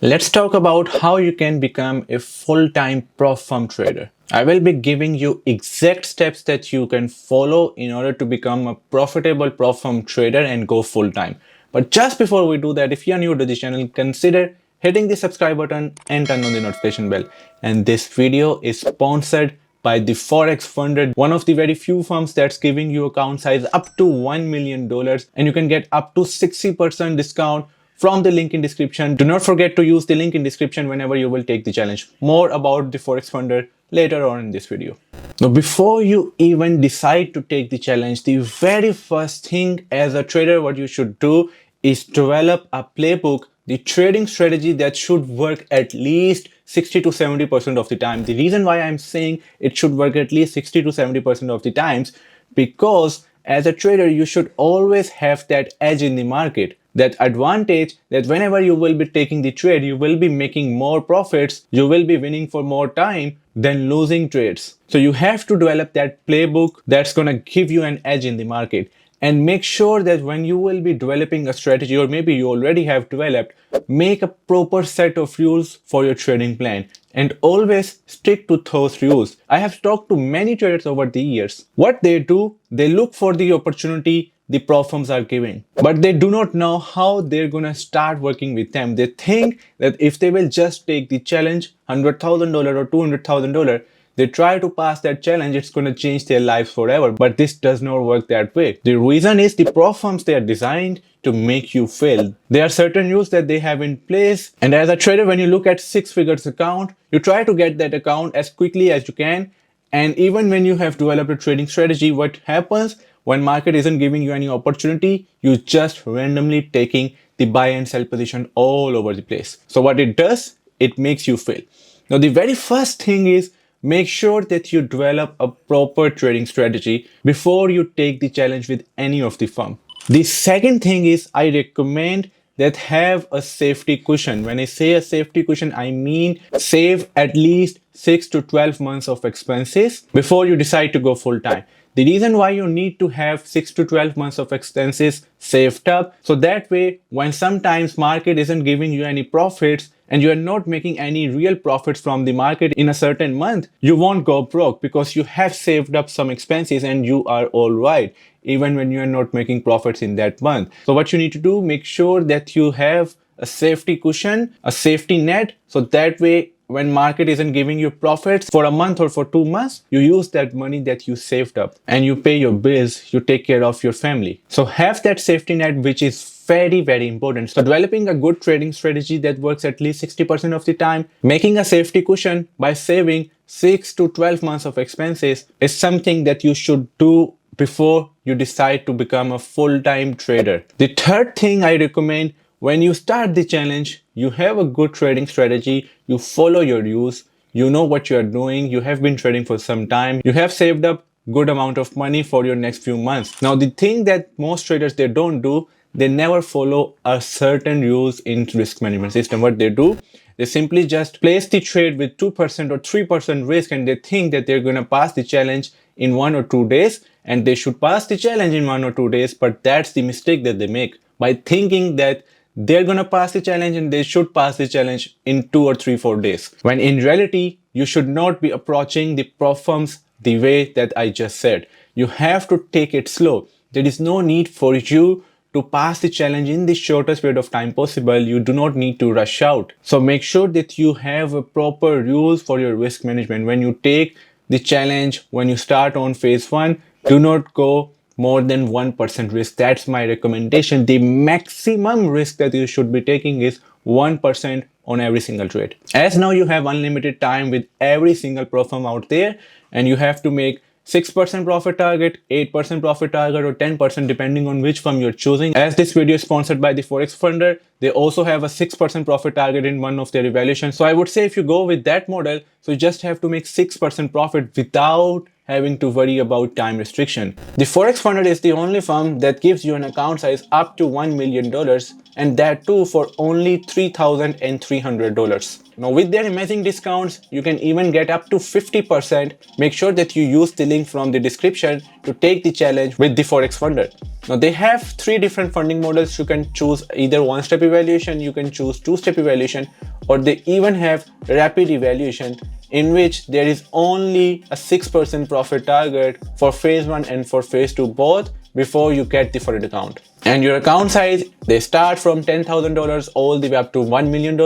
Let's talk about how you can become a full-time prop firm trader. I will be giving you exact steps that you can follow in order to become a profitable prop firm trader and go full-time. But just before we do that, if you are new to this channel, consider hitting the subscribe button and turn on the notification bell. And this video is sponsored by the Forex Funded, one of the very few firms that's giving you account size up to $1 million, and you can get up to 60% discount from the link in description. Do not forget to use the link in description whenever you will take the challenge. More about the Forex Funder later on in this video. Now, before you even decide to take the challenge, the very first thing as a trader, what you should do is develop a playbook, the trading strategy that should work at least 60 to 70% of the time. The reason why I'm saying it should work at least 60 to 70% of the times, because as a trader, you should always have that edge in the market, that advantage that whenever you will be taking the trade, you will be making more profits, you will be winning for more time than losing trades. So you have to develop that playbook that's going to give you an edge in the market. And make sure that when you will be developing a strategy, or maybe you already have developed, make a proper set of rules for your trading plan and always stick to those rules. I have talked to many traders over the years. What they do, they look for the opportunity the prop firms are giving, but they do not know how they're gonna start working with them. They think that if they will just take the challenge, $100,000 or $200,000, they try to pass that challenge, it's going to change their lives forever. But this does not work that way. The reason is the prop firms, they are designed to make you fail. There are certain rules that they have in place. And as a trader, when you look at six figures account, you try to get that account as quickly as you can. And even when you have developed a trading strategy, what happens when market isn't giving you any opportunity, you just randomly taking the buy and sell position all over the place. So what it does, it makes you fail. Now, the very first thing is, make sure that you develop a proper trading strategy before you take the challenge with any of the firm. The second thing is, I recommend that have a safety cushion. When I say a safety cushion, I mean save at least 6 to 12 months of expenses before you decide to go full time. The reason why you need to have 6 to 12 months of expenses saved up, so that way when sometimes market isn't giving you any profits and you are not making any real profits from the market in a certain month, you won't go broke because you have saved up some expenses and you are all right even when you are not making profits in that month. So what you need to do, make sure that you have a safety cushion, a safety net, so that way when market isn't giving you profits for a month or for 2 months, you use that money that you saved up and you pay your bills, you take care of your family. So have that safety net, which is very, very important. So developing a good trading strategy that works at least 60% of the time, making a safety cushion by saving 6 to 12 months of expenses is something that you should do before you decide to become a full-time trader. The third thing I recommend, when you start the challenge, you have a good trading strategy, you follow your rules, you know what you are doing, you have been trading for some time, you have saved up good amount of money for your next few months. Now, the thing that most traders, they don't do, they never follow a certain rules in risk management system. What they do, they simply just place the trade with 2% or 3% risk and they think that they're going to pass the challenge in 1 or 2 days, and they should pass the challenge in 1 or 2 days. But that's the mistake that they make by thinking that they're gonna pass the challenge and they should pass the challenge in 2 or 3, 4 days. When in reality, you should not be approaching the prop firms the way that I just said. You have to take it slow. There is no need for you to pass the challenge in the shortest period of time possible. You do not need to rush out. So make sure that you have a proper rules for your risk management. When you take the challenge, when you start on phase 1, do not go more than 1% risk. That's my recommendation. The maximum risk that you should be taking is 1% on every single trade. As now you have unlimited time with every single prop firm out there, and you have to make 6% profit target, 8% profit target, or 10% depending on which firm you're choosing. As this video is sponsored by the Forex Funder, they also have a 6% profit target in one of their evaluations. So I would say if you go with that model, so you just have to make 6% profit without having to worry about time restriction. The Forex Funder is the only firm that gives you an account size up to $1 million, and that too for only $3,300. Now with their amazing discounts, you can even get up to 50%. Make sure that you use the link from the description to take the challenge with the Forex Funder. Now they have 3 different funding models. You can choose either one-step evaluation, you can choose two-step evaluation, or they even have rapid evaluation, in which there is only a 6% profit target for phase 1 and for phase 2 both before you get the funded account. And your account size, they start from $10,000 all the way up to $1 million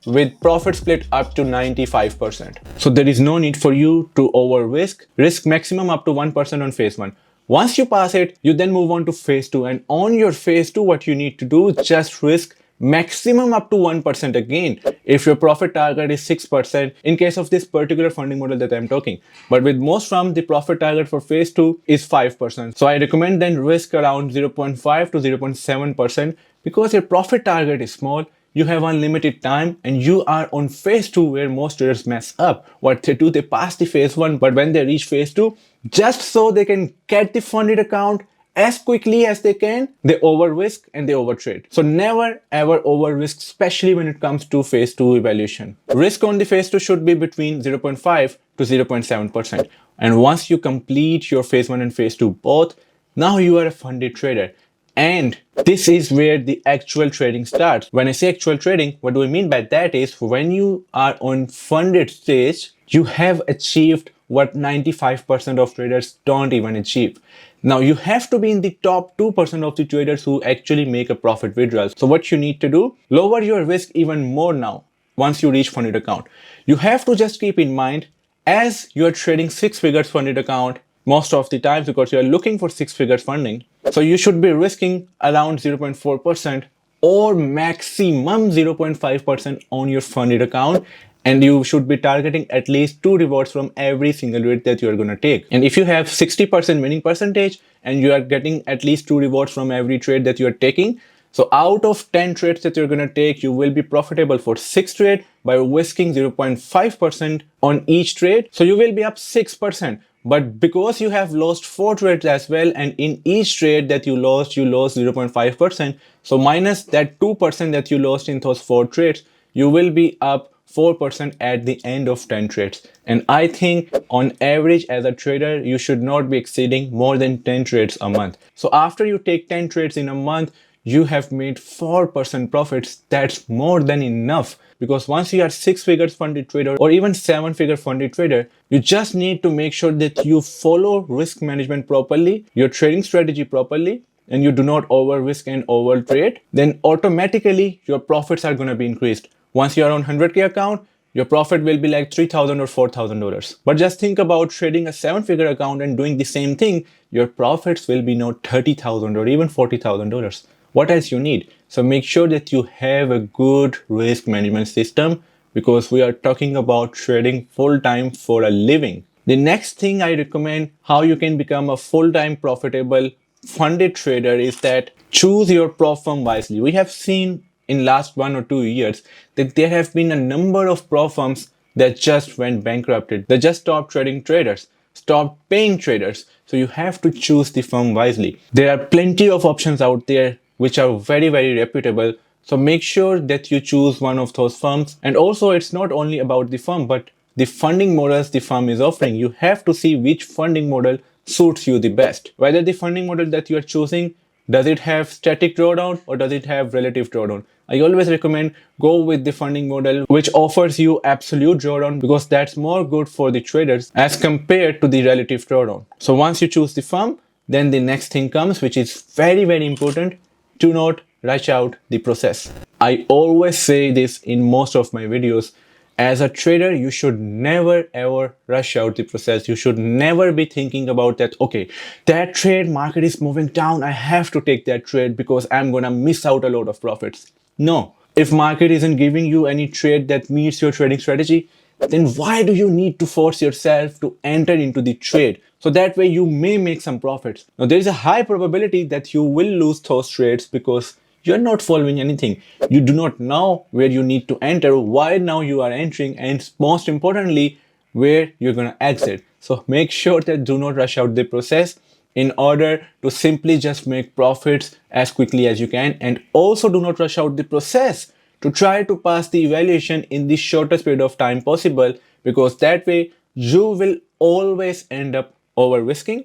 with profit split up to 95%. So there is no need for you to over risk maximum up to 1% on phase 1. Once you pass it, you then move on to phase 2, and on your phase 2 what you need to do is just risk maximum up to 1% again if your profit target is 6% in case of this particular funding model that I'm talking. But with most firms, the profit target for phase 2 is 5%. So I recommend then risk around 0.5 to 0.7% because your profit target is small, you have unlimited time, and you are on phase 2 where most traders mess up. What they do, they pass the phase 1, but when they reach phase 2, just so they can get the funded account as quickly as they can, they over risk and they over trade. So never ever over risk, especially when it comes to phase 2 evaluation. Risk on the phase 2 should be between 0.5 to 0.7%. And once you complete your phase 1 and phase 2 both, now you are a funded trader. And this is where the actual trading starts. When I say actual trading, what do I mean by that is when you are on funded stage, you have achieved what 95% of traders don't even achieve. Now you have to be in the top 2% of the traders who actually make a profit withdrawal. So what you need to do, lower your risk even more now once you reach funded account. You have to just keep in mind, as you are trading 6 figures funded account most of the times because you are looking for 6 figures funding. So you should be risking around 0.4% or maximum 0.5% on your funded account. And you should be targeting at least 2 rewards from every single trade that you are going to take. And if you have 60% winning percentage and you are getting at least 2 rewards from every trade that you are taking, so out of 10 trades that you're going to take, you will be profitable for 6 trades by risking 0.5% on each trade. So you will be up 6%. But because you have lost 4 trades as well, and in each trade that you lost 0.5%. So minus that 2% that you lost in those 4 trades, you will be up 4% at the end of 10 trades. And I think on average as a trader, you should not be exceeding more than 10 trades a month. So after you take 10 trades in a month, you have made 4% profits. That's more than enough, because once you are 6 figures funded trader or even 7 figure funded trader, you just need to make sure that you follow risk management properly, your trading strategy properly, and you do not over risk and over trade. Then automatically your profits are going to be increased. Once you are on 100K account, your profit will be like $3,000 or $4,000. But just think about trading a 7-figure account and doing the same thing. Your profits will be now $30,000 or even $40,000. What else you need? So make sure that you have a good risk management system, because we are talking about trading full-time for a living. The next thing I recommend how you can become a full-time profitable funded trader is that choose your prop firm wisely. We have seen in last 1 or 2 years that there have been a number of prop firms that just went bankrupted. They just stopped trading traders, stopped paying traders. So you have to choose the firm wisely. There are plenty of options out there which are very, very reputable. So make sure that you choose one of those firms. And also it's not only about the firm, but the funding models the firm is offering. You have to see which funding model suits you the best. Whether the funding model that you are choosing, does it have static drawdown or does it have relative drawdown? I always recommend go with the funding model which offers you absolute drawdown, because that's more good for the traders as compared to the relative drawdown. So once you choose the firm, then the next thing comes, which is very, very important. Do not rush out the process. I always say this in most of my videos. As a trader, you should never ever rush out the process. You should never be thinking about that, okay, that trade market is moving down, I have to take that trade because I'm gonna miss out a lot of profits. No. If market isn't giving you any trade that meets your trading strategy, then why do you need to force yourself to enter into the trade? So that way you may make some profits. Now there is a high probability that you will lose those trades because you're not following anything. You do not know where you need to enter, why now you are entering, and most importantly, where you're going to exit. So make sure that do not rush out the process in order to simply just make profits as quickly as you can, and also do not rush out the process to try to pass the evaluation in the shortest period of time possible, because that way you will always end up over risking,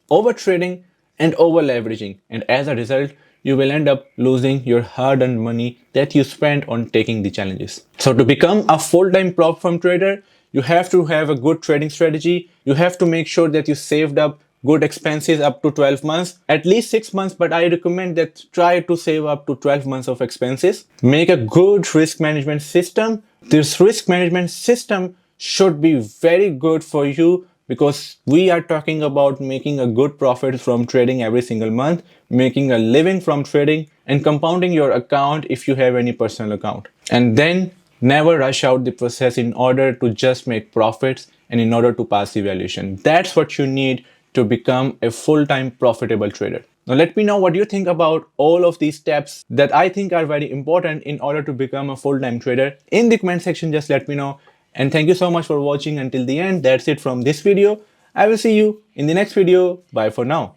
over trading, and over leveraging, and as a result you will end up losing your hard earned money that you spent on taking the challenges. So to become a full-time prop firm trader, you have to have a good trading strategy. You have to make sure that you saved up good expenses up to 12 months, at least 6 months, but I recommend that try to save up to 12 months of expenses. Make a good risk management system. This risk management system should be very good for you, because we are talking about making a good profit from trading every single month, making a living from trading, and compounding your account if you have any personal account. And then never rush out the process in order to just make profits and in order to pass the valuation. That's what you need to become a full-time profitable trader. Now let me know what you think about all of these steps that I think are very important in order to become a full-time trader. In the comment section, just let me know. And thank you so much for watching until the end. That's it from this video. I will see you in the next video. Bye for now.